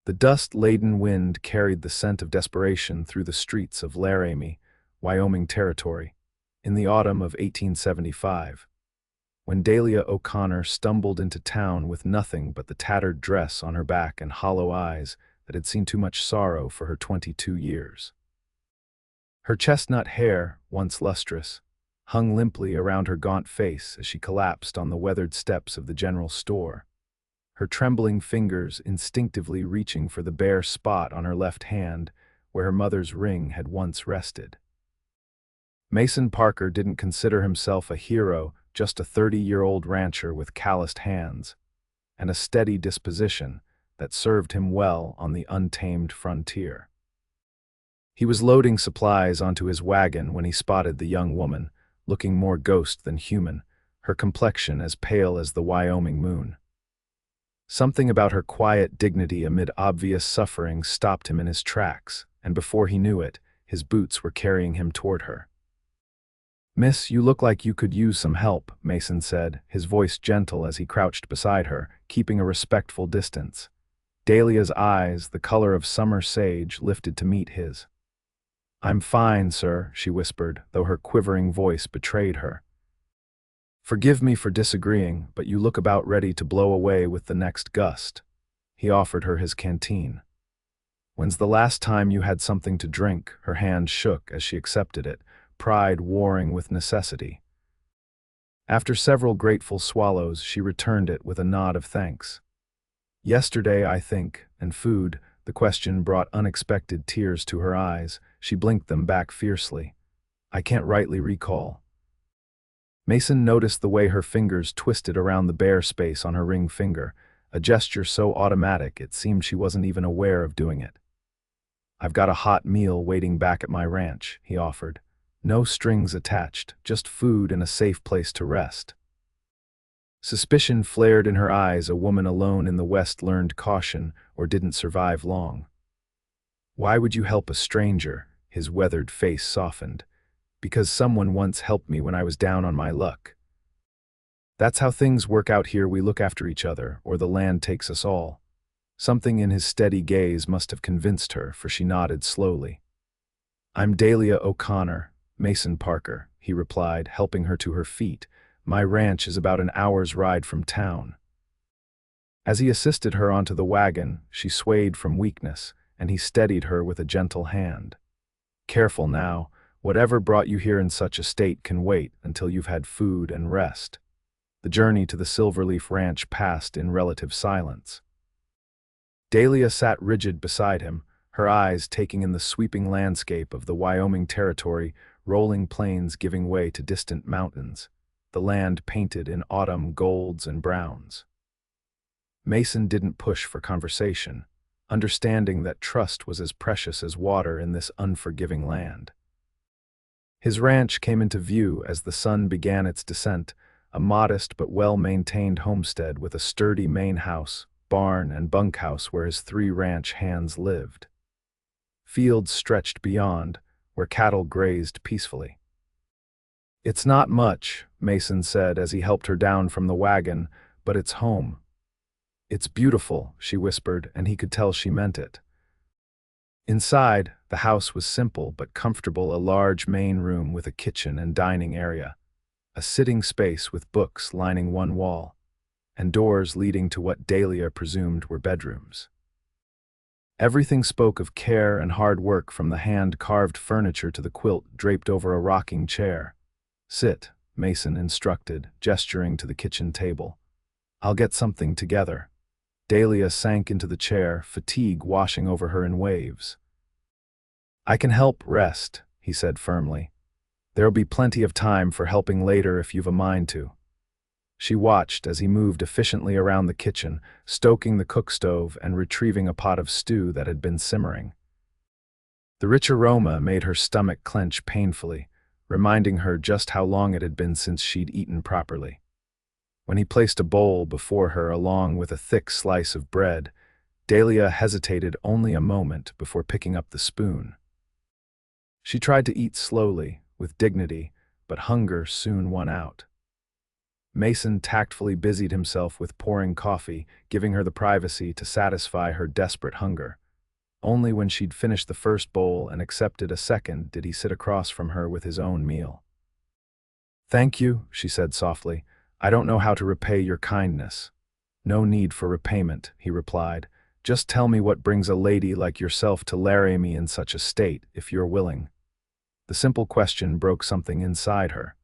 The dust-laden wind carried the scent of desperation through the streets of Laramie, Wyoming territory, in the autumn of 1875. When Dahlia O'Connor stumbled into town with nothing but the tattered dress on her back and hollow eyes that had seen too much sorrow for her 22 years. Her chestnut hair, once lustrous, hung limply around her gaunt face as she collapsed on the weathered steps of the general store, her trembling fingers instinctively reaching for the bare spot on her left hand where her mother's ring had once rested. Mason Parker didn't consider himself a hero, just a 30-year-old rancher with calloused hands and a steady disposition that served him well on the untamed frontier. He was loading supplies onto his wagon when he spotted the young woman, looking more ghost than human, her complexion as pale as the Wyoming moon. Something about her quiet dignity amid obvious suffering stopped him in his tracks, and before he knew it, his boots were carrying him toward her. "Miss, you look like you could use some help," Mason said, his voice gentle as he crouched beside her, keeping a respectful distance. Dahlia's eyes, the color of summer sage, lifted to meet his. "I'm fine, sir," she whispered, though her quivering voice betrayed her. "Forgive me for disagreeing, but you look about ready to blow away with the next gust." He offered her his canteen. "When's the last time you had something to drink?" Her hand shook as she accepted it, pride warring with necessity. After several grateful swallows, she returned it with a nod of thanks. "Yesterday, I think, and food." The question brought unexpected tears to her eyes. She blinked them back fiercely. "I can't rightly recall." Mason noticed the way her fingers twisted around the bare space on her ring finger, a gesture so automatic it seemed she wasn't even aware of doing it. "I've got a hot meal waiting back at my ranch," he offered. "No strings attached, just food and a safe place to rest." Suspicion flared in her eyes. A woman alone in the West learned caution or didn't survive long. "Why would you help a stranger?" His weathered face softened. "Because someone once helped me when I was down on my luck. That's how things work out here. We look after each other, or the land takes us all." Something in his steady gaze must have convinced her, for she nodded slowly. "I'm Dahlia O'Connor, Mason Parker," he replied, helping her to her feet. "My ranch is about an hour's ride from town." As he assisted her onto the wagon, she swayed from weakness, and he steadied her with a gentle hand. "Careful now. Whatever brought you here in such a state can wait until you've had food and rest." The journey to the Silverleaf Ranch passed in relative silence. Dahlia sat rigid beside him, her eyes taking in the sweeping landscape of the Wyoming territory, rolling plains giving way to distant mountains, the land painted in autumn golds and browns. Mason didn't push for conversation, understanding that trust was as precious as water in this unforgiving land. His ranch came into view as the sun began its descent, a modest but well-maintained homestead with a sturdy main house, barn, and bunkhouse where his 3 ranch hands lived. Fields stretched beyond, where cattle grazed peacefully. "It's not much," Mason said as he helped her down from the wagon, "but it's home." "It's beautiful," she whispered, and he could tell she meant it. Inside, the house was simple but comfortable, a large main room with a kitchen and dining area, a sitting space with books lining one wall, and doors leading to what Dahlia presumed were bedrooms. Everything spoke of care and hard work, from the hand-carved furniture to the quilt draped over a rocking chair. "Sit," Mason instructed, gesturing to the kitchen table. "I'll get something together." Dahlia sank into the chair, fatigue washing over her in waves. "I can help rest," he said firmly. "There'll be plenty of time for helping later if you've a mind to." She watched as he moved efficiently around the kitchen, stoking the cook stove and retrieving a pot of stew that had been simmering. The rich aroma made her stomach clench painfully, reminding her just how long it had been since she'd eaten properly. When he placed a bowl before her along with a thick slice of bread, Dahlia hesitated only a moment before picking up the spoon. She tried to eat slowly, with dignity, but hunger soon won out. Mason tactfully busied himself with pouring coffee, giving her the privacy to satisfy her desperate hunger. Only when she'd finished the first bowl and accepted a second did he sit across from her with his own meal. "Thank you," she said softly. "I don't know how to repay your kindness." "No need for repayment," he replied. "Just tell me what brings a lady like yourself to Laramie in such a state, if you're willing." The simple question broke something inside her.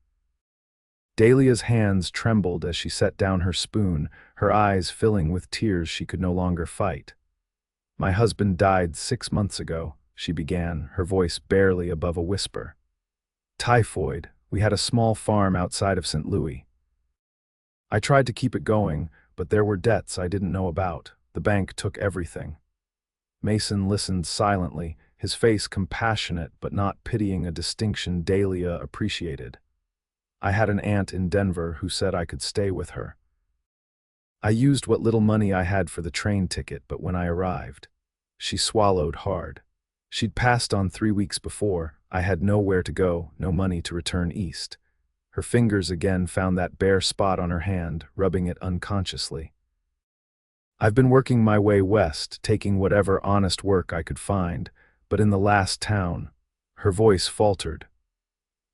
Dahlia's hands trembled as she set down her spoon, her eyes filling with tears she could no longer fight. "My husband died 6 months ago," she began, her voice barely above a whisper. "Typhoid. We had a small farm outside of St. Louis. I tried to keep it going, but there were debts I didn't know about. The bank took everything." Mason listened silently, his face compassionate but not pitying, a distinction Dahlia appreciated. "I had an aunt in Denver who said I could stay with her. I used what little money I had for the train ticket, but when I arrived..." She swallowed hard. She'd passed on 3 weeks before. I had nowhere to go, no money to return east. Her fingers again found that bare spot on her hand, rubbing it unconsciously. "I've been working my way west, taking whatever honest work I could find, but in the last town..." Her voice faltered.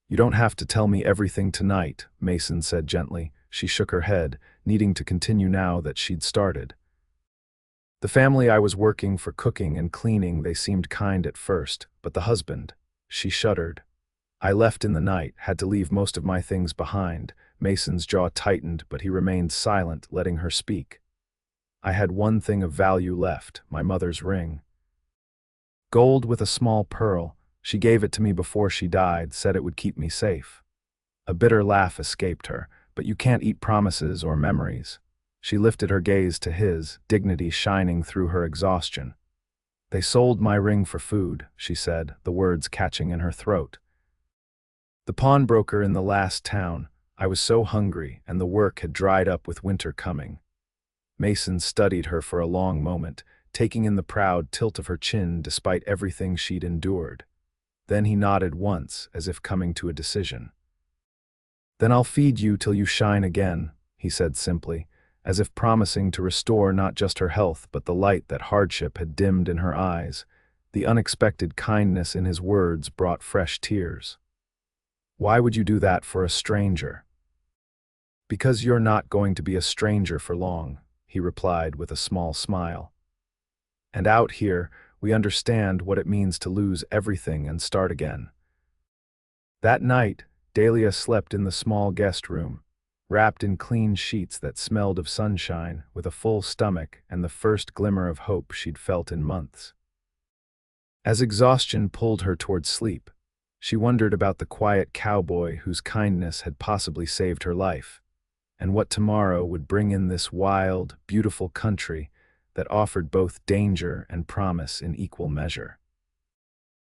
"You don't have to tell me everything tonight," Mason said gently. She shook her head, needing to continue now that she'd started. "The family I was working for, cooking and cleaning, they seemed kind at first, but the husband..." She shuddered. "I left in the night, had to leave most of my things behind." Mason's jaw tightened, but he remained silent, letting her speak. "I had one thing of value left, my mother's ring. Gold with a small pearl. She gave it to me before she died, said it would keep me safe." A bitter laugh escaped her. "But you can't eat promises or memories." She lifted her gaze to his, dignity shining through her exhaustion. "They sold my ring for food," she said, the words catching in her throat. "The pawnbroker in the last town. I was so hungry, and the work had dried up with winter coming." Mason studied her for a long moment, taking in the proud tilt of her chin despite everything she'd endured. Then he nodded once, as if coming to a decision. "Then I'll feed you till you shine again," he said simply, as if promising to restore not just her health but the light that hardship had dimmed in her eyes. The unexpected kindness in his words brought fresh tears. "Why would you do that for a stranger?" "Because you're not going to be a stranger for long," he replied with a small smile. "And out here, we understand what it means to lose everything and start again." That night, Dahlia slept in the small guest room, wrapped in clean sheets that smelled of sunshine, with a full stomach and the first glimmer of hope she'd felt in months. As exhaustion pulled her toward sleep, she wondered about the quiet cowboy whose kindness had possibly saved her life, and what tomorrow would bring in this wild, beautiful country that offered both danger and promise in equal measure.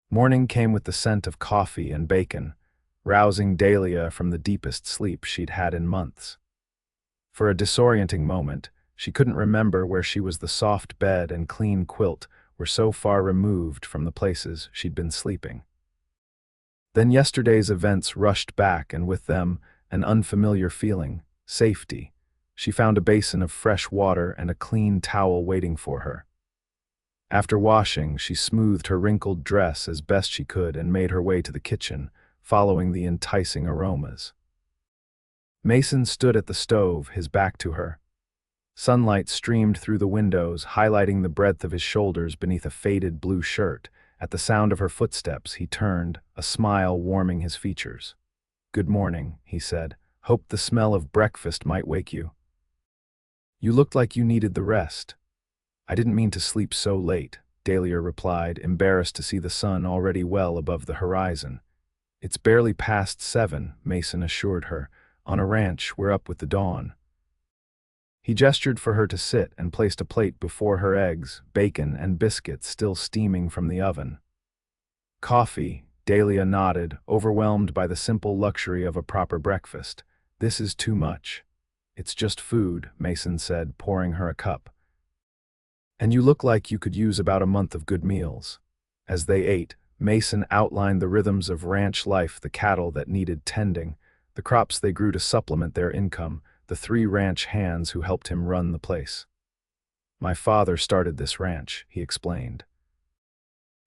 Morning came with the scent of coffee and bacon, rousing Dahlia from the deepest sleep she'd had in months. For a disorienting moment, she couldn't remember where she was. The soft bed and clean quilt were so far removed from the places she'd been sleeping. Then yesterday's events rushed back, and with them, an unfamiliar feeling: safety. She found a basin of fresh water and a clean towel waiting for her. After washing, she smoothed her wrinkled dress as best she could and made her way to the kitchen, following the enticing aromas. Mason stood at the stove, his back to her. Sunlight streamed through the windows, highlighting the breadth of his shoulders beneath a faded blue shirt. At the sound of her footsteps, he turned, a smile warming his features. "Good morning," he said. "Hoped the smell of breakfast might wake you. You looked like you needed the rest." "I didn't mean to sleep so late," Dahlia replied, embarrassed to see the sun already well above the horizon. "It's barely past 7, Mason assured her. "On a ranch, we're up with the dawn." He gestured for her to sit and placed a plate before her, eggs, bacon, and biscuits still steaming from the oven. "Coffee," Dahlia nodded, overwhelmed by the simple luxury of a proper breakfast. "This is too much." "It's just food," Mason said, pouring her a cup. "And you look like you could use about a month of good meals." As they ate, Mason outlined the rhythms of ranch life: the cattle that needed tending, the crops they grew to supplement their income, the 3 ranch hands who helped him run the place. My father started this ranch, he explained.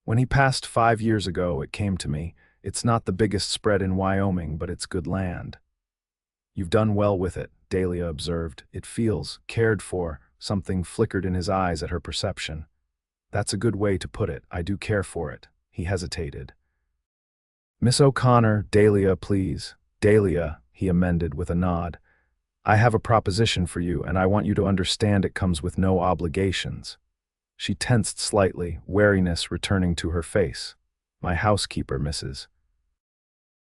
When he passed 5 years ago, it came to me, it's not the biggest spread in Wyoming, but it's good land. You've done well with it, Dahlia observed. It feels cared for. Something flickered in his eyes at her perception. That's a good way to put it. I do care for it. He hesitated. Miss O'Connor, Dahlia, please. Dahlia, he amended with a nod. I have a proposition for you, and I want you to understand it comes with no obligations. She tensed slightly, wariness returning to her face. My housekeeper, Mrs.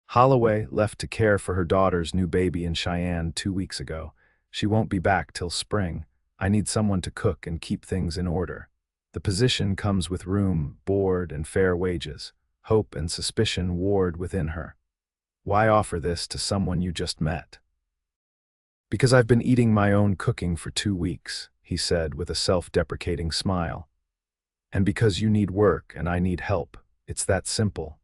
Holloway left to care for her daughter's new baby in Cheyenne 2 weeks ago. She won't be back till spring. I need someone to cook and keep things in order. The position comes with room, board, and fair wages. Hope and suspicion ward within her. Why offer this to someone you just met? Because I've been eating my own cooking for 2 weeks, he said with a self-deprecating smile. And because you need work and I need help. It's that simple.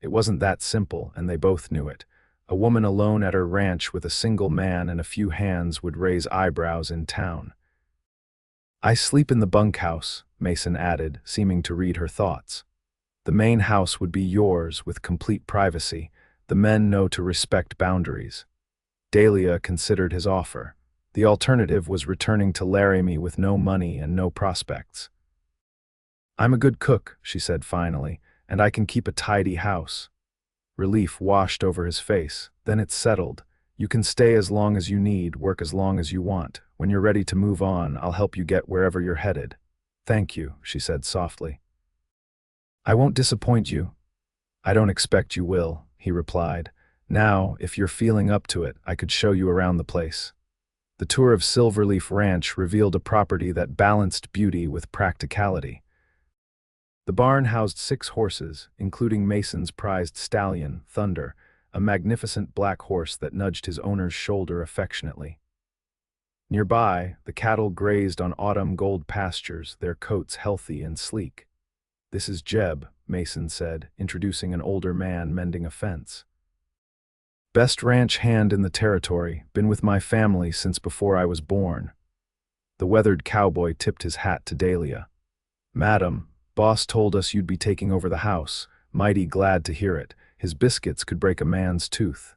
It wasn't that simple, and they both knew it. A woman alone at her ranch with a single man and a few hands would raise eyebrows in town. I sleep in the bunkhouse, Mason added, seeming to read her thoughts. The main house would be yours with complete privacy. The men know to respect boundaries. Dahlia considered his offer. The alternative was returning to Laramie with no money and no prospects. I'm a good cook, she said finally, and I can keep a tidy house. Relief washed over his face. Then it settled. You can stay as long as you need, work as long as you want. When you're ready to move on, I'll help you get wherever you're headed. Thank you, she said softly. I won't disappoint you. I don't expect you will, he replied. Now, if you're feeling up to it, I could show you around the place. The tour of Silverleaf Ranch revealed a property that balanced beauty with practicality. The barn housed 6 horses, including Mason's prized stallion, Thunder, a magnificent black horse that nudged his owner's shoulder affectionately. Nearby, the cattle grazed on autumn gold pastures, their coats healthy and sleek. This is Jeb, Mason said, introducing an older man mending a fence. Best ranch hand in the territory, been with my family since before I was born. The weathered cowboy tipped his hat to Dahlia. Madam, boss told us you'd be taking over the house. Mighty glad to hear it. His biscuits could break a man's tooth.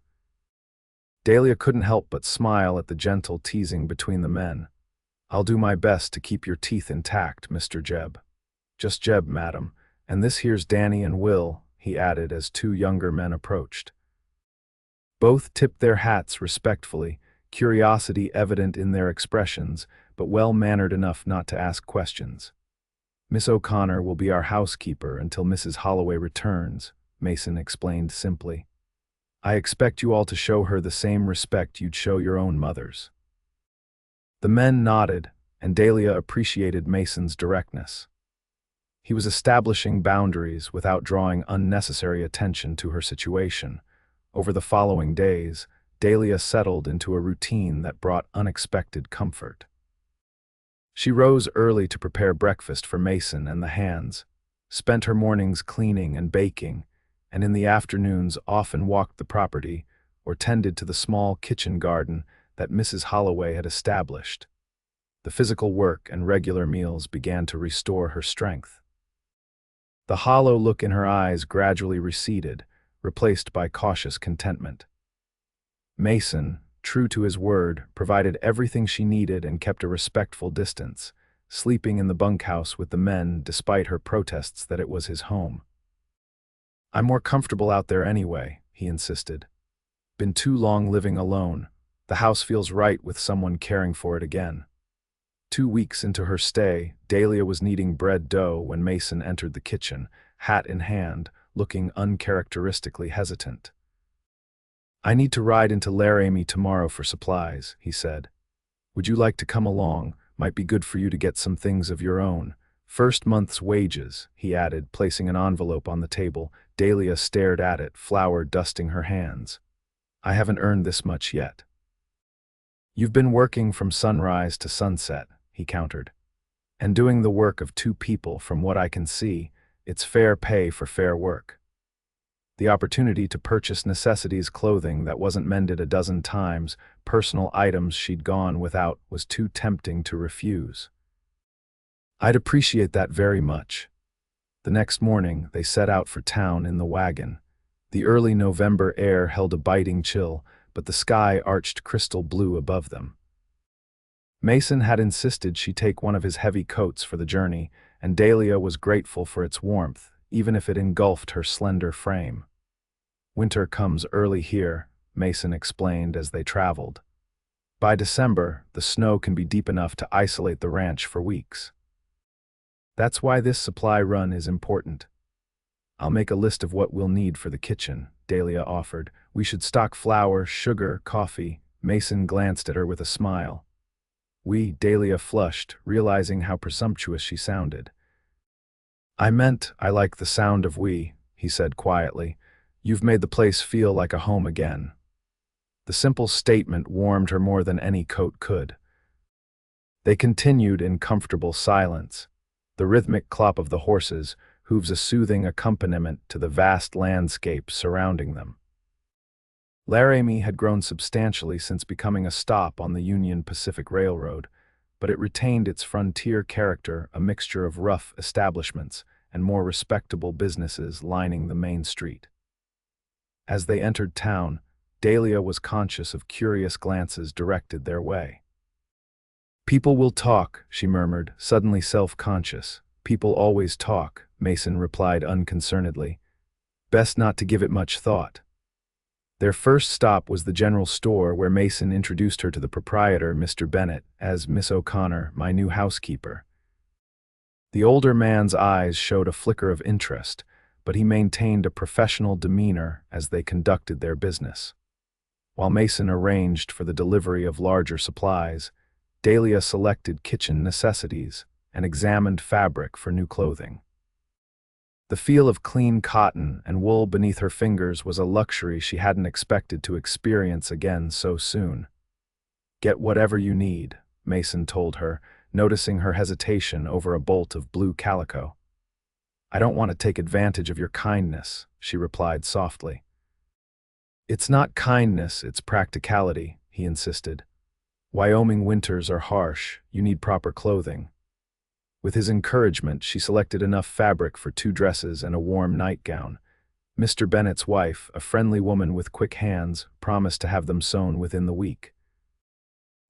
Dahlia couldn't help but smile at the gentle teasing between the men. I'll do my best to keep your teeth intact, Mr. Jeb. Just Jeb, madam, and this here's Danny and Will, he added as 2 younger men approached. Both tipped their hats respectfully, curiosity evident in their expressions, but well-mannered enough not to ask questions. Miss O'Connor will be our housekeeper until Mrs. Holloway returns, Mason explained simply. I expect you all to show her the same respect you'd show your own mothers. The men nodded, and Dahlia appreciated Mason's directness. He was establishing boundaries without drawing unnecessary attention to her situation. Over the following days, Dahlia settled into a routine that brought unexpected comfort. She rose early to prepare breakfast for Mason and the hands, spent her mornings cleaning and baking, and in the afternoons often walked the property or tended to the small kitchen garden that Mrs. Holloway had established. The physical work and regular meals began to restore her strength. The hollow look in her eyes gradually receded, replaced by cautious contentment. Mason, true to his word, provided everything she needed and kept a respectful distance, sleeping in the bunkhouse with the men despite her protests that it was his home. I'm more comfortable out there anyway, he insisted. Been too long living alone. The house feels right with someone caring for it again. 2 weeks into her stay, Dahlia was kneading bread dough when Mason entered the kitchen, hat in hand, looking uncharacteristically hesitant. I need to ride into Laramie tomorrow for supplies, he said. Would you like to come along? Might be good for you to get some things of your own. First month's wages, he added, placing an envelope on the table. Dahlia stared at it, flour dusting her hands. I haven't earned this much yet. You've been working from sunrise to sunset, he countered. And doing the work of 2 people, from what I can see, it's fair pay for fair work. The opportunity to purchase necessities clothing that wasn't mended a dozen times, personal items she'd gone without, was too tempting to refuse. "I'd appreciate that very much." The next morning, they set out for town in the wagon. The early November air held a biting chill, but the sky arched crystal blue above them. Mason had insisted she take one of his heavy coats for the journey, and Dahlia was grateful for its warmth, even if it engulfed her slender frame. "Winter comes early here," Mason explained as they traveled. "By December, the snow can be deep enough to isolate the ranch for weeks. That's why this supply run is important." "I'll make a list of what we'll need for the kitchen," Dahlia offered. "We should stock flour, sugar, coffee." Mason glanced at her with a smile. Dahlia flushed, realizing how presumptuous she sounded. "I meant I like the sound of we," he said quietly. "You've made the place feel like a home again." The simple statement warmed her more than any coat could. They continued in comfortable silence, the rhythmic clop of the horses, hooves a soothing accompaniment to the vast landscape surrounding them. Laramie had grown substantially since becoming a stop on the Union Pacific Railroad, but it retained its frontier character, a mixture of rough establishments and more respectable businesses lining the main street. As they entered town, Dahlia was conscious of curious glances directed their way. "People will talk," she murmured, suddenly self-conscious. "People always talk," Mason replied unconcernedly. "Best not to give it much thought." Their first stop was the general store, where Mason introduced her to the proprietor, Mr. Bennett, as "Miss O'Connor, my new housekeeper." The older man's eyes showed a flicker of interest, but he maintained a professional demeanor as they conducted their business. While Mason arranged for the delivery of larger supplies, Dahlia selected kitchen necessities and examined fabric for new clothing. The feel of clean cotton and wool beneath her fingers was a luxury she hadn't expected to experience again so soon. "Get whatever you need," Mason told her, noticing her hesitation over a bolt of blue calico. "I don't want to take advantage of your kindness," she replied softly. "It's not kindness, it's practicality," he insisted. "Wyoming winters are harsh, you need proper clothing." With his encouragement, she selected enough fabric for 2 dresses and a warm nightgown. Mr. Bennett's wife, a friendly woman with quick hands, promised to have them sewn within the week.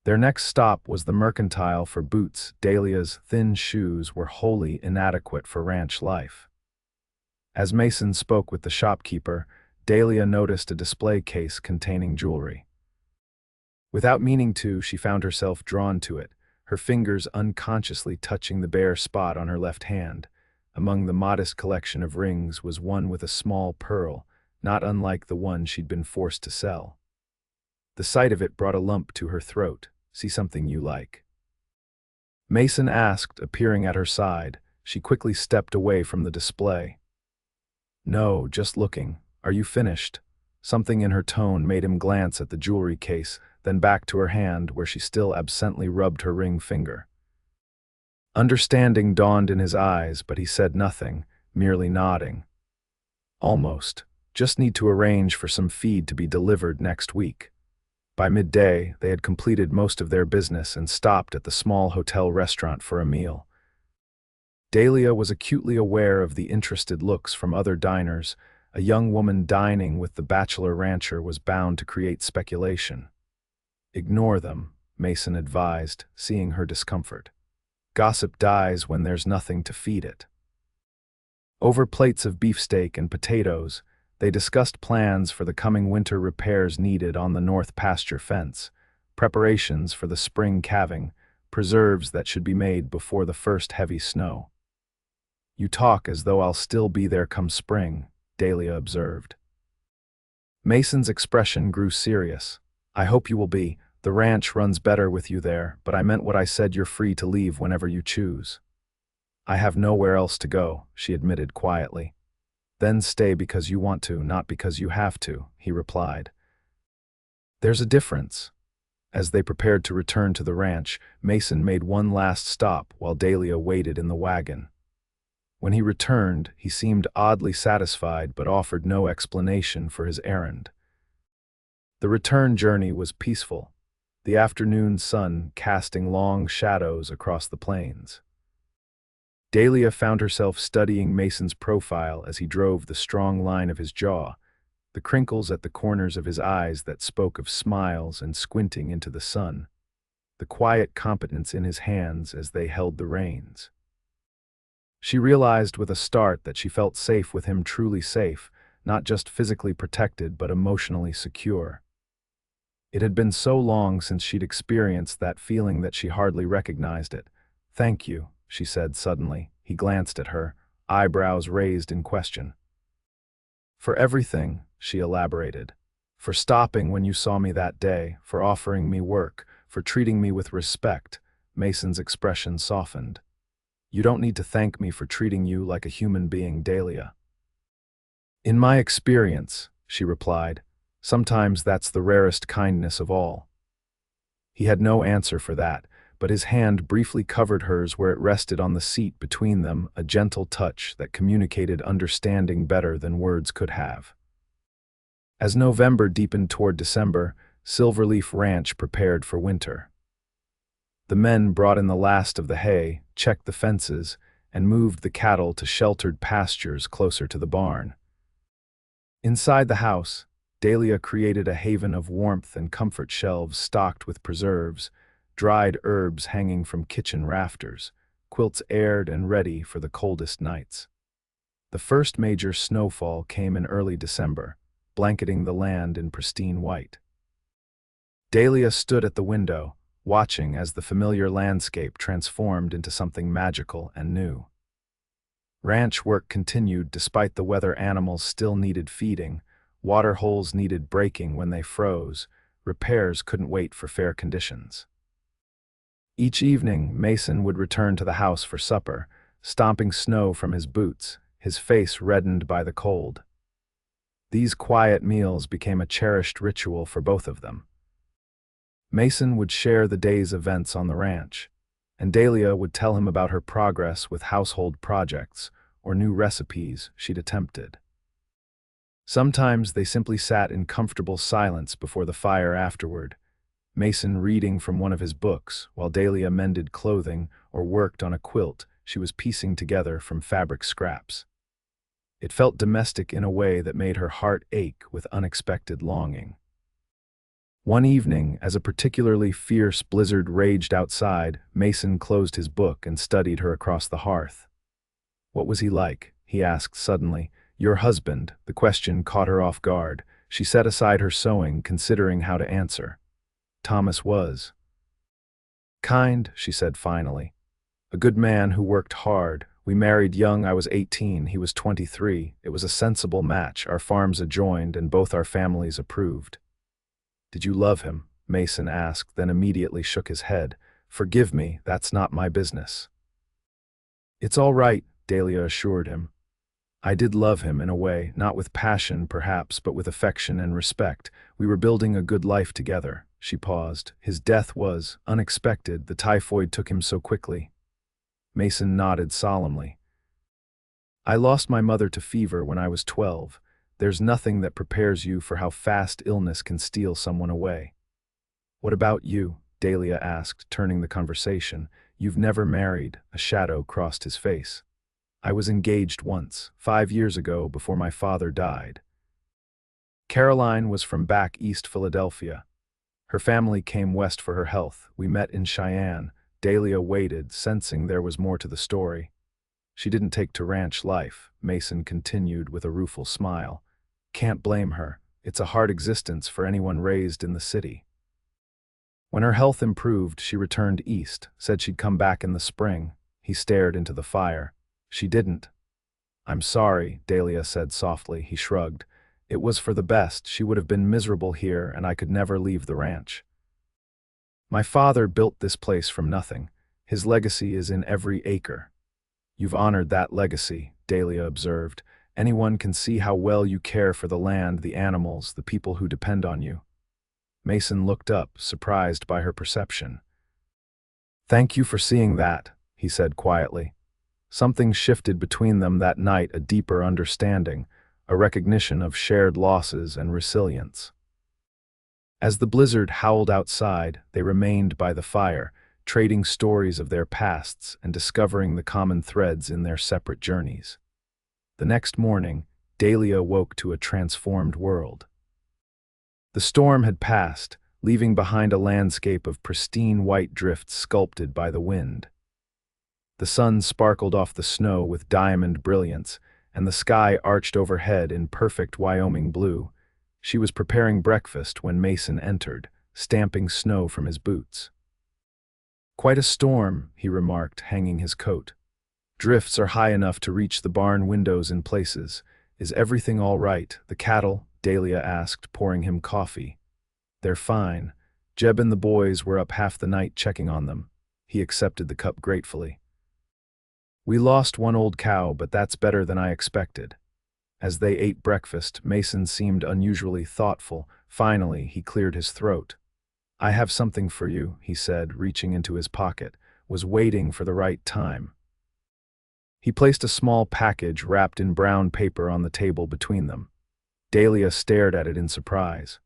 Their next stop was the mercantile for boots. Dahlia's thin shoes were wholly inadequate for ranch life. As Mason spoke with the shopkeeper, Dahlia noticed a display case containing jewelry. Without meaning to, she found herself drawn to it, her fingers unconsciously touching the bare spot on her left hand. Among the modest collection of rings was one with a small pearl, not unlike the one she'd been forced to sell. The sight of it brought a lump to her throat. "See something you like?" Mason asked, appearing at her side. She quickly stepped away from the display. "No, just looking. Are you finished?" Something in her tone made him glance at the jewelry case, then back to her hand, where she still absently rubbed her ring finger. Understanding dawned in his eyes, but he said nothing, merely nodding. "Almost. Just need to arrange for some feed to be delivered next week." By midday, they had completed most of their business and stopped at the small hotel restaurant for a meal. Dahlia was acutely aware of the interested looks from other diners. A young woman dining with the bachelor rancher was bound to create speculation. "Ignore them," Mason advised, seeing her discomfort. "Gossip dies when there's nothing to feed it." Over plates of beefsteak and potatoes, they discussed plans for the coming winter, repairs needed on the north pasture fence, preparations for the spring calving, preserves that should be made before the first heavy snow. "You talk as though I'll still be there come spring," Dahlia observed. Mason's expression grew serious. "I hope you will be. The ranch runs better with you there, but I meant what I said. You're free to leave whenever you choose." "I have nowhere else to go," she admitted quietly. "Then stay because you want to, not because you have to," he replied. "There's a difference." As they prepared to return to the ranch, Mason made one last stop while Dahlia waited in the wagon. When he returned, he seemed oddly satisfied but offered no explanation for his errand. The return journey was peaceful, the afternoon sun casting long shadows across the plains. Dahlia found herself studying Mason's profile as he drove, the strong line of his jaw, the crinkles at the corners of his eyes that spoke of smiles and squinting into the sun, the quiet competence in his hands as they held the reins. She realized with a start that she felt safe with him, truly safe, not just physically protected but emotionally secure. It had been so long since she'd experienced that feeling that she hardly recognized it. "Thank you," she said suddenly. He glanced at her, eyebrows raised in question. "For everything," she elaborated. "For stopping when you saw me that day, for offering me work, for treating me with respect." Mason's expression softened. "You don't need to thank me for treating you like a human being, Dahlia." "In my experience," she replied, "sometimes that's the rarest kindness of all." He had no answer for that, but his hand briefly covered hers where it rested on the seat between them, a gentle touch that communicated understanding better than words could have. As November deepened toward December, Silverleaf Ranch prepared for winter. The men brought in the last of the hay, checked the fences, and moved the cattle to sheltered pastures closer to the barn. Inside the house, Dahlia created a haven of warmth and comfort, shelves stocked with preserves, dried herbs hanging from kitchen rafters, quilts aired and ready for the coldest nights. The first major snowfall came in early December, blanketing the land in pristine white. Dahlia stood at the window, watching as the familiar landscape transformed into something magical and new. Ranch work continued despite the weather. Animals still needed feeding, water holes needed breaking when they froze, repairs couldn't wait for fair conditions. Each evening, Mason would return to the house for supper, stomping snow from his boots, his face reddened by the cold. These quiet meals became a cherished ritual for both of them. Mason would share the day's events on the ranch, and Dahlia would tell him about her progress with household projects or new recipes she'd attempted. Sometimes they simply sat in comfortable silence before the fire afterward, Mason reading from one of his books while Dahlia mended clothing or worked on a quilt she was piecing together from fabric scraps. It felt domestic in a way that made her heart ache with unexpected longing. One evening, as a particularly fierce blizzard raged outside, Mason closed his book and studied her across the hearth. "What was he like?" he asked suddenly. "Your husband." The question caught her off guard. She set aside her sewing, considering how to answer. "Thomas was kind," she said finally. "A good man who worked hard. We married young. I was 18, he was 23. It was a sensible match. Our farms adjoined and both our families approved." "Did you love him?" Mason asked, then immediately shook his head. "Forgive me, that's not my business." "It's all right," Dahlia assured him. "I did love him in a way, not with passion perhaps, but with affection and respect. We were building a good life together." She paused. "His death was unexpected. The typhoid took him so quickly." Mason nodded solemnly. "I lost my mother to fever when I was 12. There's nothing that prepares you for how fast illness can steal someone away." "What about you?" Dahlia asked, turning the conversation. "You've never married." A shadow crossed his face. "I was engaged once, 5 years ago, before my father died. Caroline was from back east Philadelphia. Her family came west for her health. We met in Cheyenne." Dahlia waited, sensing there was more to the story. "She didn't take to ranch life," Mason continued with a rueful smile. "Can't blame her. It's a hard existence for anyone raised in the city. When her health improved, she returned east, said she'd come back in the spring." He stared into the fire. "She didn't." "I'm sorry," Dahlia said softly. He shrugged. "It was for the best. She would have been miserable here, and I could never leave the ranch. My father built this place from nothing. His legacy is in every acre." "You've honored that legacy," Dahlia observed. "Anyone can see how well you care for the land, the animals, the people who depend on you." Mason looked up, surprised by her perception. "Thank you for seeing that," he said quietly. Something shifted between them that night, a deeper understanding, a recognition of shared losses and resilience. As the blizzard howled outside, they remained by the fire, trading stories of their pasts and discovering the common threads in their separate journeys. The next morning, Dahlia woke to a transformed world. The storm had passed, leaving behind a landscape of pristine white drifts sculpted by the wind. The sun sparkled off the snow with diamond brilliance, and the sky arched overhead in perfect Wyoming blue. She was preparing breakfast when Mason entered, stamping snow from his boots. "Quite a storm," he remarked, hanging his coat. "Drifts are high enough to reach the barn windows in places. Is everything all right? The cattle?" Dahlia asked, pouring him coffee. "They're fine. Jeb and the boys were up half the night checking on them." He accepted the cup gratefully. "We lost one old cow, but that's better than I expected." As they ate breakfast, Mason seemed unusually thoughtful. Finally, he cleared his throat. "I have something for you," he said, reaching into his pocket, was waiting for the right time. He placed a small package wrapped in brown paper on the table between them. Dahlia stared at it in surprise.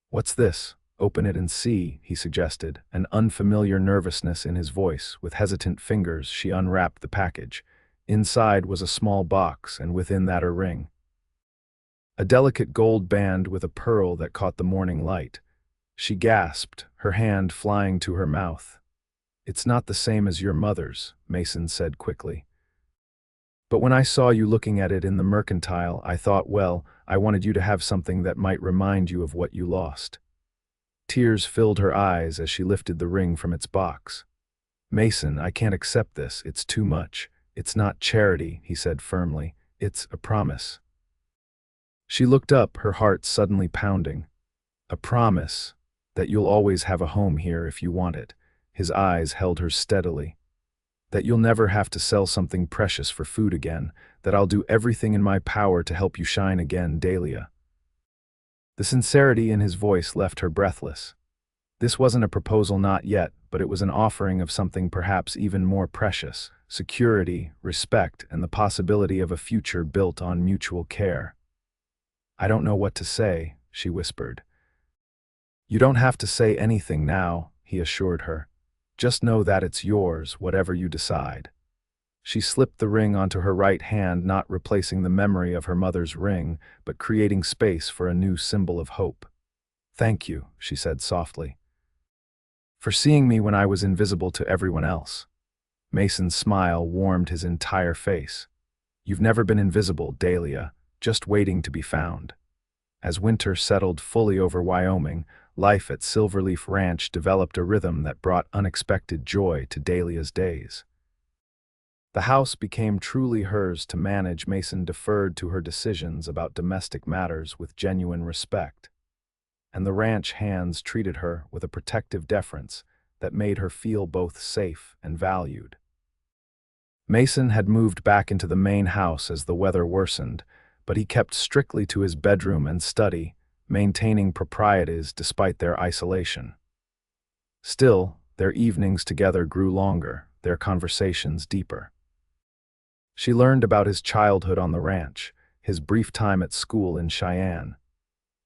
"What's this? Open it and see," he suggested, an unfamiliar nervousness in his voice. With hesitant fingers, she unwrapped the package. Inside was a small box, and within that a ring. A delicate gold band with a pearl that caught the morning light. She gasped, her hand flying to her mouth. "It's not the same as your mother's," Mason said quickly. "But when I saw you looking at it in the mercantile, I thought, well, I wanted you to have something that might remind you of what you lost." Tears filled her eyes as she lifted the ring from its box. "Mason, I can't accept this. It's too much. It's not charity," he said firmly. "It's a promise." She looked up, her heart suddenly pounding. "A promise that you'll always have a home here if you want it." His eyes held her steadily. "That you'll never have to sell something precious for food again. That I'll do everything in my power to help you shine again, Dahlia." The sincerity in his voice left her breathless. This wasn't a proposal, not yet, but it was an offering of something perhaps even more precious: security, respect, and the possibility of a future built on mutual care. "I don't know what to say," she whispered. "You don't have to say anything now," he assured her. "Just know that it's yours, whatever you decide." She slipped the ring onto her right hand, not replacing the memory of her mother's ring, but creating space for a new symbol of hope. "Thank you," she said softly, "for seeing me when I was invisible to everyone else." Mason's smile warmed his entire face. "You've never been invisible, Dahlia, just waiting to be found." As winter settled fully over Wyoming, life at Silverleaf Ranch developed a rhythm that brought unexpected joy to Dahlia's days. The house became truly hers to manage. Mason deferred to her decisions about domestic matters with genuine respect, and the ranch hands treated her with a protective deference that made her feel both safe and valued. Mason had moved back into the main house as the weather worsened, but he kept strictly to his bedroom and study, maintaining proprieties despite their isolation. Still, their evenings together grew longer, their conversations deeper. She learned about his childhood on the ranch, his brief time at school in Cheyenne,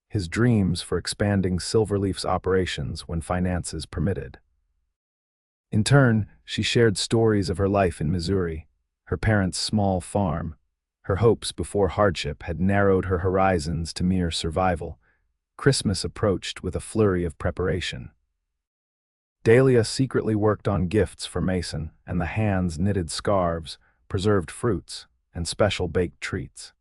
his dreams for expanding Silverleaf's operations when finances permitted. In turn, she shared stories of her life in Missouri, her parents' small farm. Her hopes before hardship had narrowed her horizons to mere survival. Christmas approached with a flurry of preparation. Dahlia secretly worked on gifts for Mason, and the hands knitted scarves, preserved fruits, and special baked treats.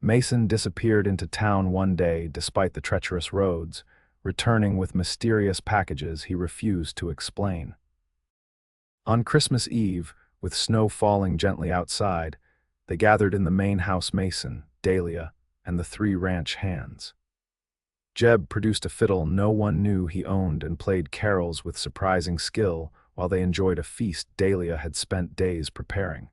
Mason disappeared into town one day despite the treacherous roads, returning with mysterious packages he refused to explain. On Christmas Eve, with snow falling gently outside, they gathered in the main house. Mason, Dahlia, and the three ranch hands. Jeb produced a fiddle no one knew he owned and played carols with surprising skill while they enjoyed a feast Dahlia had spent days preparing.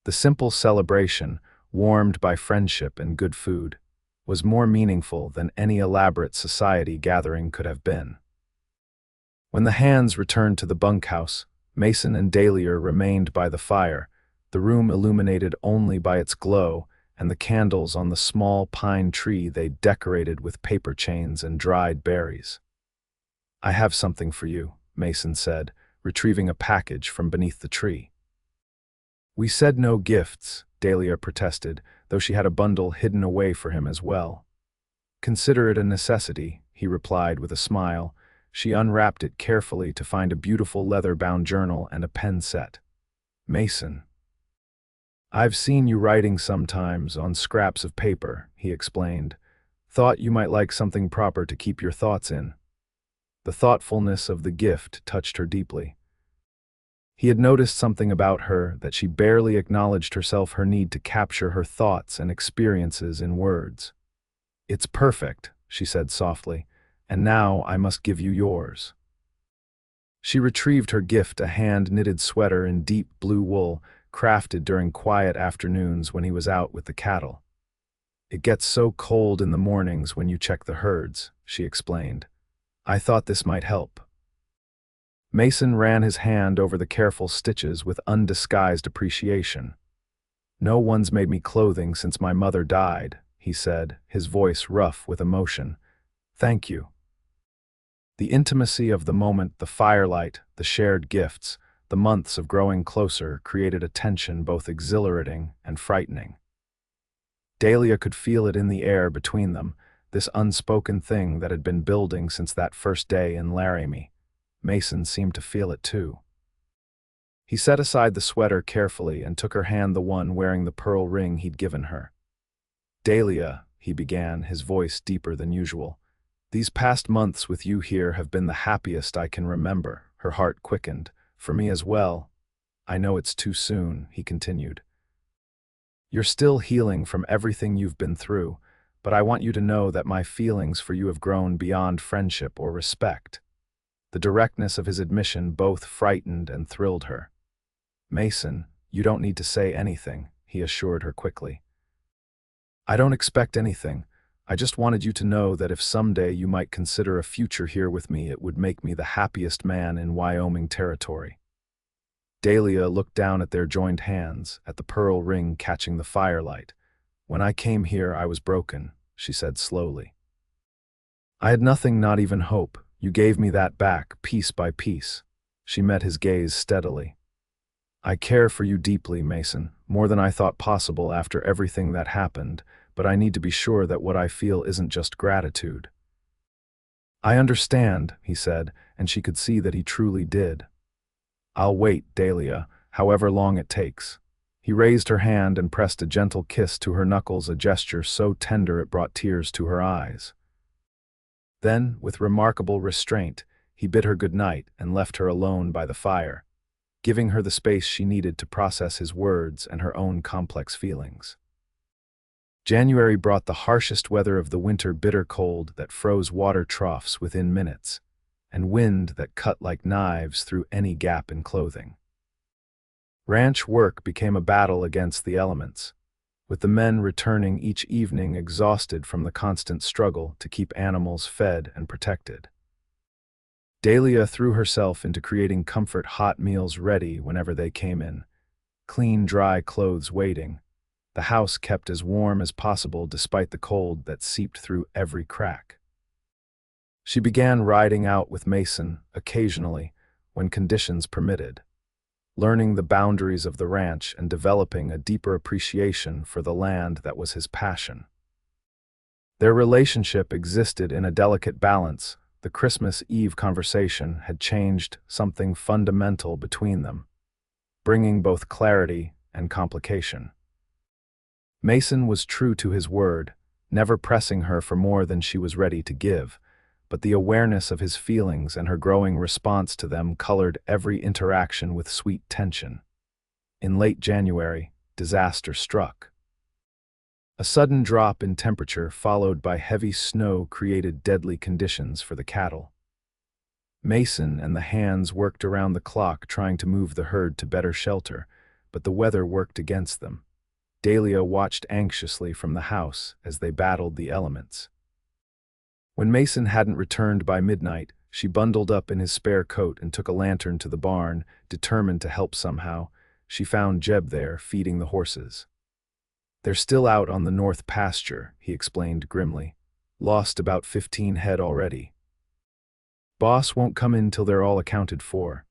The simple celebration, warmed by friendship and good food, was more meaningful than any elaborate society gathering could have been. When the hands returned to the bunkhouse, Mason and Dahlia remained by the fire, the room illuminated only by its glow and the candles on the small pine tree they decorated with paper chains and dried berries. "I have something for you," Mason said, retrieving a package from beneath the tree. "We said no gifts," Dahlia protested, though she had a bundle hidden away for him as well. "Consider it a necessity," he replied with a smile. She unwrapped it carefully to find a beautiful leather-bound journal and a pen set. "Mason, I've seen you writing sometimes on scraps of paper," he explained. "Thought you might like something proper to keep your thoughts in." The thoughtfulness of the gift touched her deeply. He had noticed something about her that she barely acknowledged herself her need to capture her thoughts and experiences in words. "It's perfect," she said softly, "and now I must give you yours." She retrieved her gift, a hand-knitted sweater in deep blue wool, crafted during quiet afternoons when he was out with the cattle. "It gets so cold in the mornings when you check the herds," she explained. "I thought this might help." Mason ran his hand over the careful stitches with undisguised appreciation. "No one's made me clothing since my mother died," he said, his voice rough with emotion. "Thank you." The intimacy of the moment, the firelight, the shared gifts, the months of growing closer created a tension both exhilarating and frightening. Dahlia could feel it in the air between them, this unspoken thing that had been building since that first day in Laramie. Mason seemed to feel it too. He set aside the sweater carefully and took her hand, the one wearing the pearl ring he'd given her. "Dahlia," he began, his voice deeper than usual, "these past months with you here have been the happiest I can remember." Her heart quickened. "For me as well. I know it's too soon," he continued. "You're still healing from everything you've been through, but I want you to know that my feelings for you have grown beyond friendship or respect." The directness of his admission both frightened and thrilled her. "Mason, you don't need to say anything," he assured her quickly. "I don't expect anything. I just wanted you to know that if someday you might consider a future here with me, it would make me the happiest man in Wyoming territory." Dahlia looked down at their joined hands, at the pearl ring catching the firelight. "When I came here, I was broken," she said slowly. "I had nothing, not even hope. You gave me that back, piece by piece." She met his gaze steadily. "I care for you deeply, Mason, more than I thought possible after everything that happened, but I need to be sure that what I feel isn't just gratitude." "I understand," he said, and she could see that he truly did. "I'll wait, Dahlia, however long it takes." He raised her hand and pressed a gentle kiss to her knuckles, a gesture so tender it brought tears to her eyes. Then, with remarkable restraint, he bid her good night and left her alone by the fire, giving her the space she needed to process his words and her own complex feelings. January brought the harshest weather of the winter, bitter cold that froze water troughs within minutes, and wind that cut like knives through any gap in clothing. Ranch work became a battle against the elements, with the men returning each evening exhausted from the constant struggle to keep animals fed and protected. Dahlia threw herself into creating comfort hot meals ready whenever they came in, clean, dry clothes waiting, the house kept as warm as possible despite the cold that seeped through every crack. She began riding out with Mason occasionally when conditions permitted, learning the boundaries of the ranch and developing a deeper appreciation for the land that was his passion. Their relationship existed in a delicate balance. The Christmas Eve conversation had changed something fundamental between them, bringing both clarity and complication. Mason was true to his word, never pressing her for more than she was ready to give, but the awareness of his feelings and her growing response to them colored every interaction with sweet tension. In late January, disaster struck. A sudden drop in temperature followed by heavy snow created deadly conditions for the cattle. Mason and the hands worked around the clock trying to move the herd to better shelter, but the weather worked against them. Dahlia watched anxiously from the house as they battled the elements. When Mason hadn't returned by midnight, She bundled up in his spare coat and took a lantern to the barn, determined to help somehow. She found Jeb there, feeding the horses. "They're still out on the north pasture," he explained grimly. "Lost about 15 head already. Boss won't come in till they're all accounted for."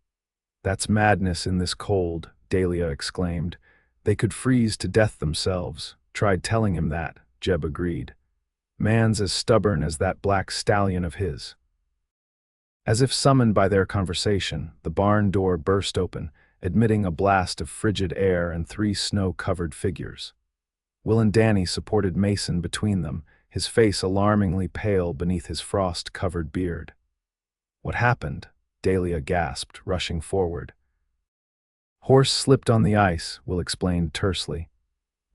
"That's madness in this cold," Dahlia exclaimed. "They could freeze to death themselves." "Tried telling him that," Jeb agreed. "Man's as stubborn as that black stallion of his." As if summoned by their conversation, the barn door burst open, admitting a blast of frigid air and 3 snow-covered figures. Will and Danny supported Mason between them, his face alarmingly pale beneath his frost-covered beard. "What happened?" Dahlia gasped, rushing forward. "Horse slipped on the ice," Will explained tersely.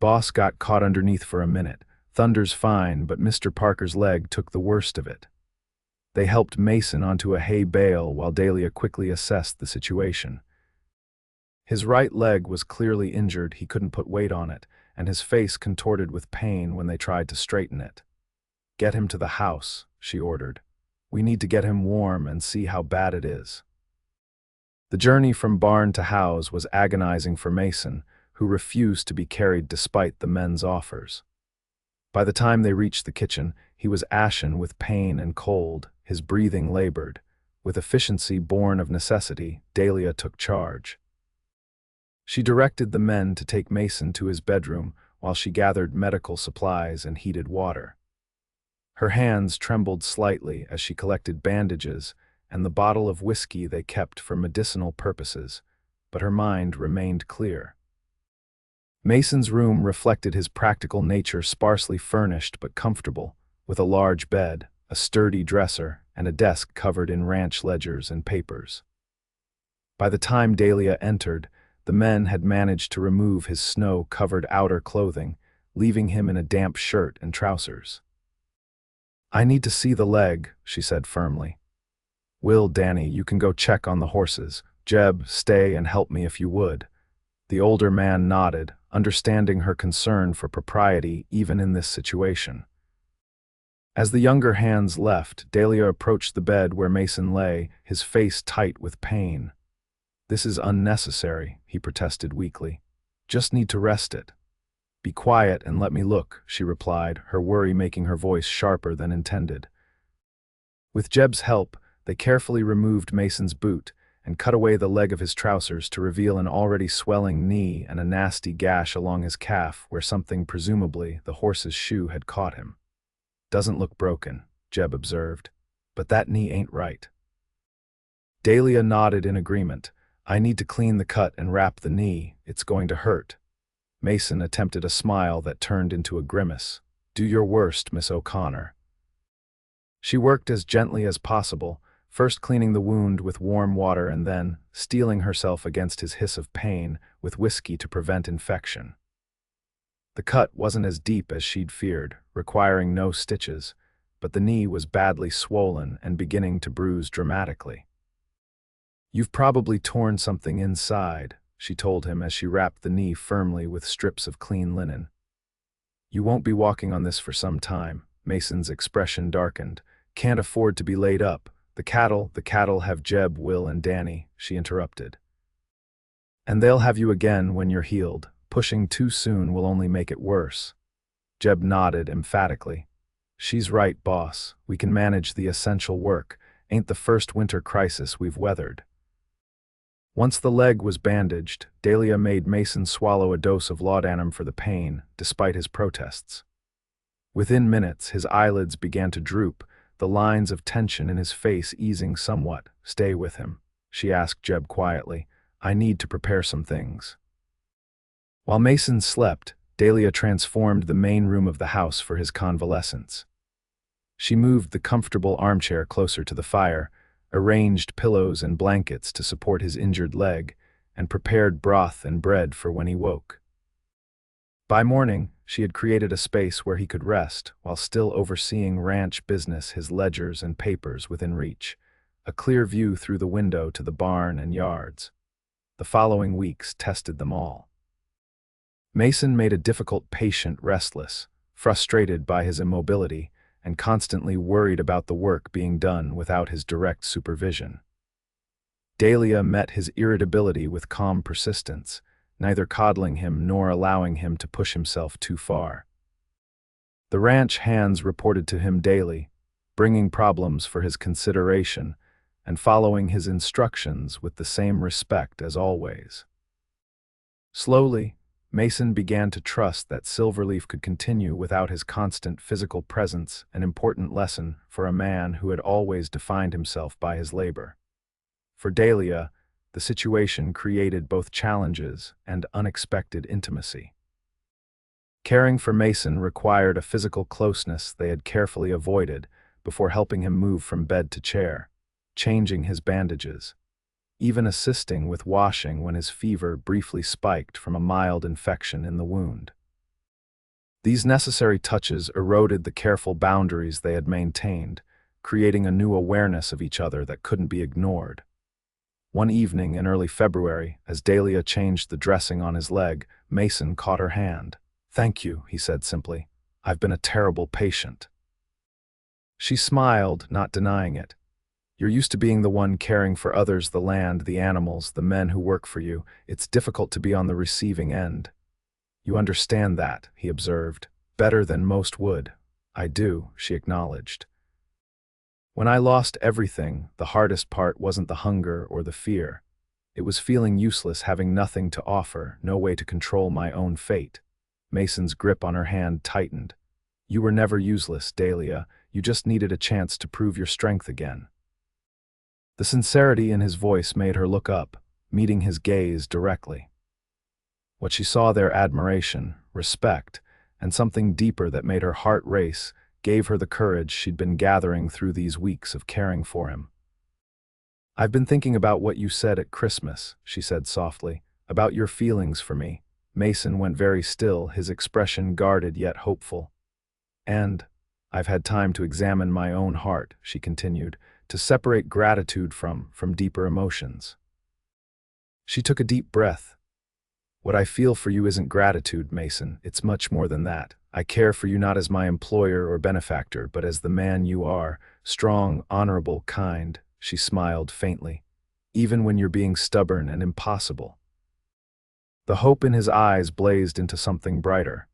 "Boss got caught underneath for a minute. Thunder's fine, but Mr. Parker's leg took the worst of it." They helped Mason onto a hay bale while Dahlia quickly assessed the situation. His right leg was clearly injured, he couldn't put weight on it, and his face contorted with pain when they tried to straighten it. "Get him to the house," she ordered. "We need to get him warm and see how bad it is." The journey from barn to house was agonizing for Mason, who refused to be carried despite the men's offers. By the time they reached the kitchen, he was ashen with pain and cold, his breathing labored. With efficiency born of necessity, Dahlia took charge. She directed the men to take Mason to his bedroom while she gathered medical supplies and heated water. Her hands trembled slightly as she collected bandages and the bottle of whiskey they kept for medicinal purposes, but her mind remained clear. Mason's room reflected his practical nature, sparsely furnished but comfortable, with a large bed, a sturdy dresser, and a desk covered in ranch ledgers and papers. By the time Dahlia entered, the men had managed to remove his snow-covered outer clothing, leaving him in a damp shirt and trousers. "I need to see the leg," she said firmly. "Will, Danny, you can go check on the horses. Jeb, stay and help me if you would." The older man nodded, understanding her concern for propriety even in this situation. As the younger hands left, Dahlia approached the bed where Mason lay, his face tight with pain. "This is unnecessary," he protested weakly. "Just need to rest it." "Be quiet and let me look," she replied, her worry making her voice sharper than intended. With Jeb's help, they carefully removed Mason's boot and cut away the leg of his trousers to reveal an already swelling knee and a nasty gash along his calf where something, presumably the horse's shoe, had caught him. "Doesn't look broken," Jeb observed, "but that knee ain't right." Dahlia nodded in agreement. "I need to clean the cut and wrap the knee. It's going to hurt." Mason attempted a smile that turned into a grimace. "Do your worst, Miss O'Connor." She worked as gently as possible, first cleaning the wound with warm water and then, steeling herself against his hiss of pain, with whiskey to prevent infection. The cut wasn't as deep as she'd feared, requiring no stitches, but the knee was badly swollen and beginning to bruise dramatically. "You've probably torn something inside," she told him as she wrapped the knee firmly with strips of clean linen. "You won't be walking on this for some time." Mason's expression darkened. "Can't afford to be laid up. The cattle have Jeb, Will, and Danny," she interrupted. "And they'll have you again when you're healed. Pushing too soon will only make it worse." Jeb nodded emphatically. "She's right, boss. We can manage the essential work. Ain't the first winter crisis we've weathered." Once the leg was bandaged, Dahlia made Mason swallow a dose of laudanum for the pain, despite his protests. Within minutes, his eyelids began to droop, the lines of tension in his face easing somewhat. "Stay with him," she asked Jeb quietly. "I need to prepare some things." While Mason slept, Dahlia transformed the main room of the house for his convalescence. She moved the comfortable armchair closer to the fire, arranged pillows and blankets to support his injured leg, and prepared broth and bread for when he woke. By morning, she had created a space where he could rest while still overseeing ranch business, his ledgers and papers within reach, a clear view through the window to the barn and yards. The following weeks tested them all. Mason made a difficult patient restless, frustrated by his immobility, and constantly worried about the work being done without his direct supervision. Dahlia met his irritability with calm persistence, neither coddling him nor allowing him to push himself too far. The ranch hands reported to him daily, bringing problems for his consideration and following his instructions with the same respect as always. Slowly, Mason began to trust that Silverleaf could continue without his constant physical presence, an important lesson for a man who had always defined himself by his labor. For Dahlia, the situation created both challenges and unexpected intimacy. Caring for Mason required a physical closeness they had carefully avoided before helping him move from bed to chair, changing his bandages, even assisting with washing when his fever briefly spiked from a mild infection in the wound. These necessary touches eroded the careful boundaries they had maintained, creating a new awareness of each other that couldn't be ignored. One evening in early February, as Dahlia changed the dressing on his leg, Mason caught her hand. "Thank you," he said simply. "I've been a terrible patient." She smiled, not denying it. "You're used to being the one caring for others, the land, the animals, the men who work for you. It's difficult to be on the receiving end." "You understand that," he observed. "Better than most would." "I do," she acknowledged. "When I lost everything, the hardest part wasn't the hunger or the fear. It was feeling useless, having nothing to offer, no way to control my own fate." Mason's grip on her hand tightened. "You were never useless, Dahlia. You just needed a chance to prove your strength again." The sincerity in his voice made her look up, meeting his gaze directly. What she saw there, admiration, respect, and something deeper that made her heart race, gave her the courage she'd been gathering through these weeks of caring for him. "I've been thinking about what you said at Christmas," she said softly, "about your feelings for me." Mason went very still, his expression guarded yet hopeful. "And I've had time to examine my own heart," she continued, "to separate gratitude from deeper emotions." She took a deep breath. "What I feel for you isn't gratitude, Mason. It's much more than that. I care for you not as my employer or benefactor, but as the man you are, strong, honorable, kind." She smiled faintly. "Even when you're being stubborn and impossible." The hope in his eyes blazed into something brighter.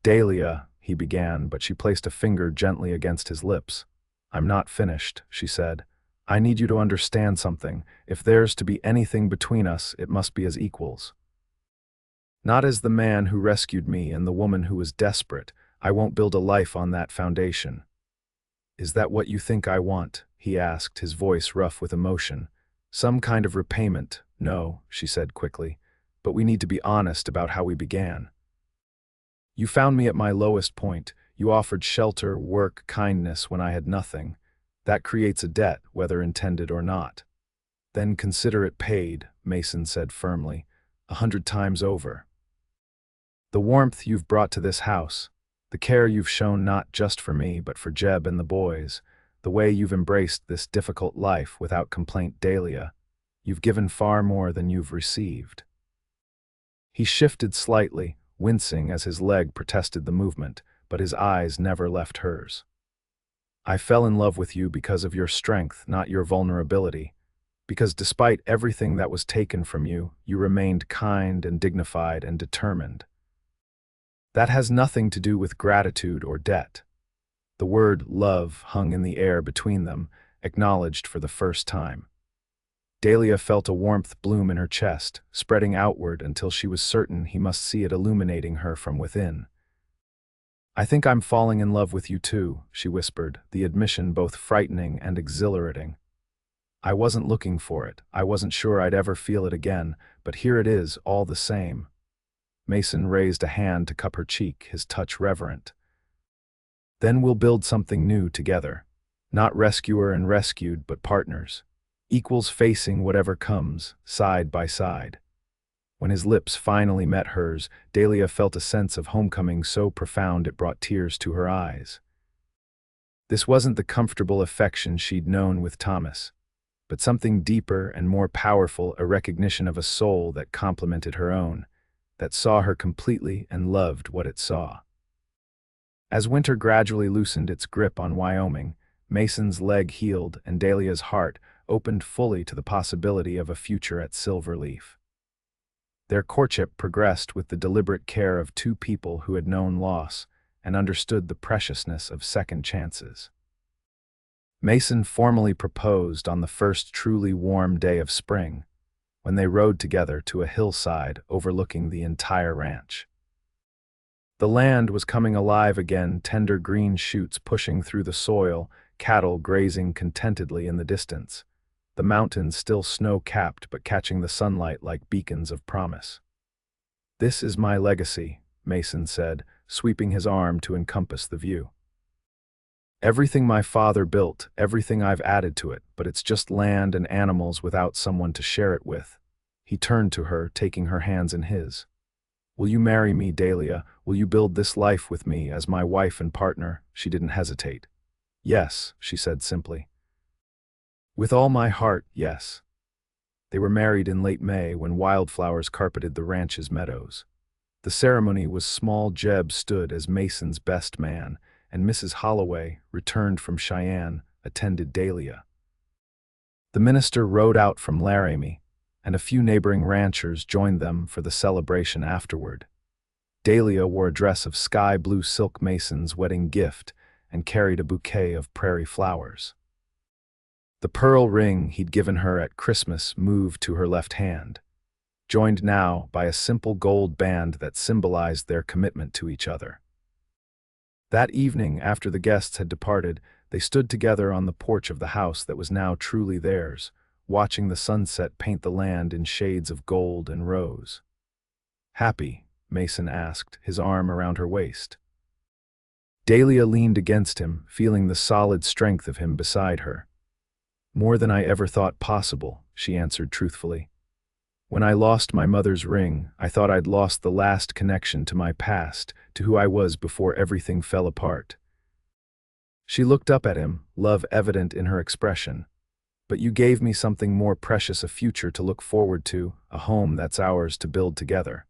"Dahlia," he began, but she placed a finger gently against his lips. "I'm not finished," she said. "I need you to understand something. If there's to be anything between us, it must be as equals. Not as the man who rescued me and the woman who was desperate. I won't build a life on that foundation." "Is that what you think I want?" he asked, his voice rough with emotion. "Some kind of repayment?" "No," she said quickly. "But we need to be honest about how we began. You found me at my lowest point. You offered shelter, work, kindness when I had nothing. That creates a debt, whether intended or not." "Then consider it paid," Mason said firmly, 100 times over. "The warmth you've brought to this house, the care you've shown not just for me but for Jeb and the boys, the way you've embraced this difficult life without complaint, Dahlia, you've given far more than you've received." He shifted slightly, wincing as his leg protested the movement, but his eyes never left hers. "I fell in love with you because of your strength, not your vulnerability. Because despite everything that was taken from you, you remained kind and dignified and determined. That has nothing to do with gratitude or debt." The word love hung in the air between them, acknowledged for the first time. Dahlia felt a warmth bloom in her chest, spreading outward until she was certain he must see it illuminating her from within. "I think I'm falling in love with you too," she whispered, the admission both frightening and exhilarating. "I wasn't looking for it. I wasn't sure I'd ever feel it again, but here it is, all the same." Mason raised a hand to cup her cheek, his touch reverent. "Then we'll build something new together. Not rescuer and rescued, but partners. Equals facing whatever comes, side by side." When his lips finally met hers, Dahlia felt a sense of homecoming so profound it brought tears to her eyes. This wasn't the comfortable affection she'd known with Thomas, but something deeper and more powerful, a recognition of a soul that complemented her own, that saw her completely and loved what it saw. As winter gradually loosened its grip on Wyoming, Mason's leg healed and Dahlia's heart opened fully to the possibility of a future at Silverleaf. Their courtship progressed with the deliberate care of two people who had known loss and understood the preciousness of second chances. Mason formally proposed on the first truly warm day of spring, when they rode together to a hillside overlooking the entire ranch. The land was coming alive again, tender green shoots pushing through the soil, cattle grazing contentedly in the distance, the mountains still snow-capped but catching the sunlight like beacons of promise. "This is my legacy," Mason said, sweeping his arm to encompass the view. "Everything my father built, everything I've added to it, but it's just land and animals without someone to share it with." He turned to her, taking her hands in his. "Will you marry me, Dahlia? Will you build this life with me as my wife and partner?" She didn't hesitate. "Yes," she said simply. "With all my heart, yes." They were married in late May when wildflowers carpeted the ranch's meadows. The ceremony was small. Jeb stood as Mason's best man, and Mrs. Holloway, returned from Cheyenne, attended Dahlia. The minister rode out from Laramie, and a few neighboring ranchers joined them for the celebration afterward. Dahlia wore a dress of sky-blue silk, Mason's wedding gift, and carried a bouquet of prairie flowers. The pearl ring he'd given her at Christmas moved to her left hand, joined now by a simple gold band that symbolized their commitment to each other. That evening, after the guests had departed, they stood together on the porch of the house that was now truly theirs, watching the sunset paint the land in shades of gold and rose. "Happy?" Mason asked, his arm around her waist. Dahlia leaned against him, feeling the solid strength of him beside her. "More than I ever thought possible," she answered truthfully. "When I lost my mother's ring, I thought I'd lost the last connection to my past, to who I was before everything fell apart." She looked up at him, love evident in her expression. "But you gave me something more precious, a future to look forward to, a home that's ours to build together."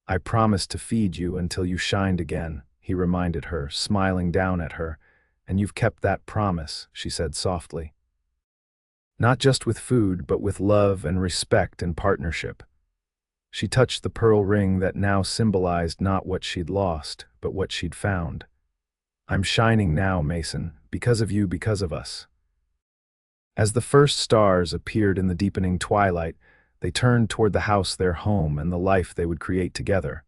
"I promised to feed you until you shined again," he reminded her, smiling down at her. "And you've kept that promise," she said softly. "Not just with food, but with love and respect and partnership." She touched the pearl ring that now symbolized not what she'd lost, but what she'd found. "I'm shining now, Mason, because of you, because of us." As the first stars appeared in the deepening twilight, they turned toward the house, their home, and the life they would create together,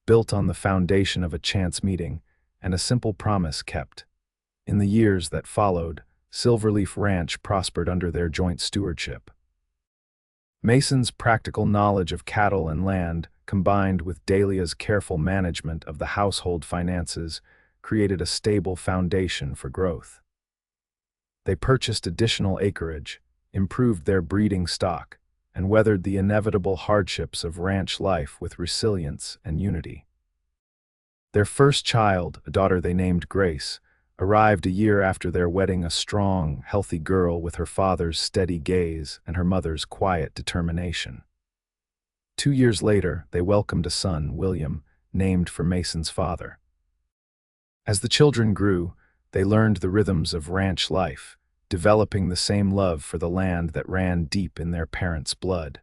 built on the foundation of a chance meeting and a simple promise kept. In the years that followed, Silverleaf Ranch prospered under their joint stewardship. Mason's practical knowledge of cattle and land, combined with Dahlia's careful management of the household finances, created a stable foundation for growth. They purchased additional acreage, improved their breeding stock, and weathered the inevitable hardships of ranch life with resilience and unity. Their first child, a daughter they named Grace, arrived a year after their wedding, a strong, healthy girl with her father's steady gaze and her mother's quiet determination. 2 years later, they welcomed a son, William, named for Mason's father. As the children grew, they learned the rhythms of ranch life, developing the same love for the land that ran deep in their parents' blood.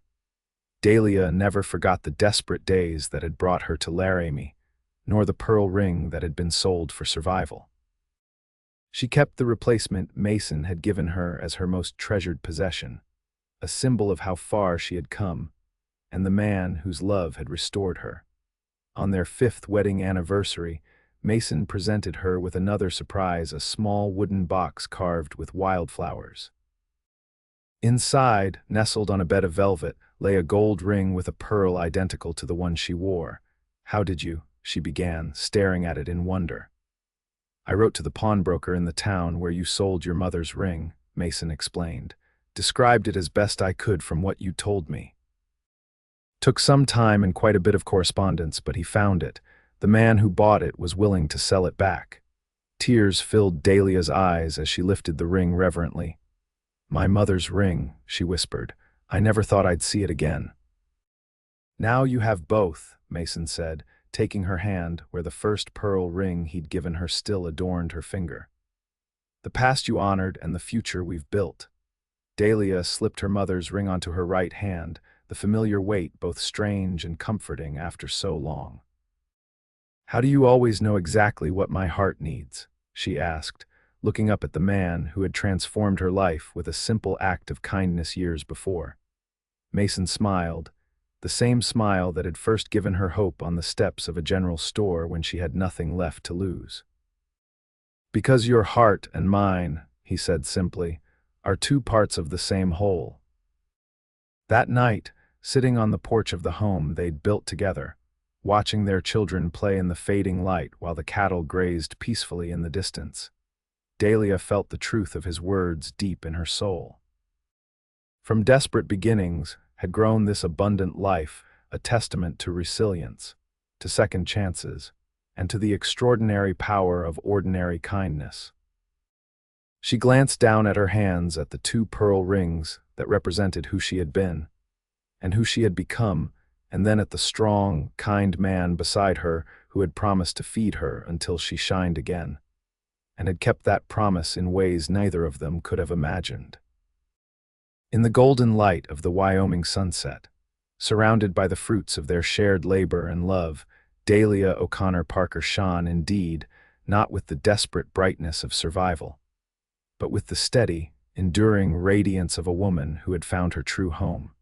Dahlia never forgot the desperate days that had brought her to Laramie, nor the pearl ring that had been sold for survival. She kept the replacement Mason had given her as her most treasured possession, a symbol of how far she had come, and the man whose love had restored her. On their 5th wedding anniversary, Mason presented her with another surprise, a small wooden box carved with wildflowers. Inside, nestled on a bed of velvet, lay a gold ring with a pearl identical to the one she wore. "How did you?" she began, staring at it in wonder. "I wrote to the pawnbroker in the town where you sold your mother's ring," Mason explained. "Described it as best I could from what you told me. Took some time and quite a bit of correspondence, but he found it. The man who bought it was willing to sell it back." Tears filled Dahlia's eyes as she lifted the ring reverently. "My mother's ring," she whispered. "I never thought I'd see it again." "Now you have both," Mason said, taking her hand where the first pearl ring he'd given her still adorned her finger. "The past you honored and the future we've built." Dahlia slipped her mother's ring onto her right hand, the familiar weight both strange and comforting after so long. "How do you always know exactly what my heart needs?" she asked, looking up at the man who had transformed her life with a simple act of kindness years before. Mason smiled, the same smile that had first given her hope on the steps of a general store when she had nothing left to lose. "Because your heart and mine," he said simply, "are two parts of the same whole." That night, sitting on the porch of the home they'd built together, watching their children play in the fading light while the cattle grazed peacefully in the distance, Dahlia felt the truth of his words deep in her soul. From desperate beginnings had grown this abundant life, a testament to resilience, to second chances, and to the extraordinary power of ordinary kindness. She glanced down at her hands at the two pearl rings that represented who she had been, and who she had become, and then at the strong, kind man beside her who had promised to feed her until she shined again, and had kept that promise in ways neither of them could have imagined. In the golden light of the Wyoming sunset, surrounded by the fruits of their shared labor and love, Dahlia O'Connor Parker shone indeed, not with the desperate brightness of survival, but with the steady, enduring radiance of a woman who had found her true home.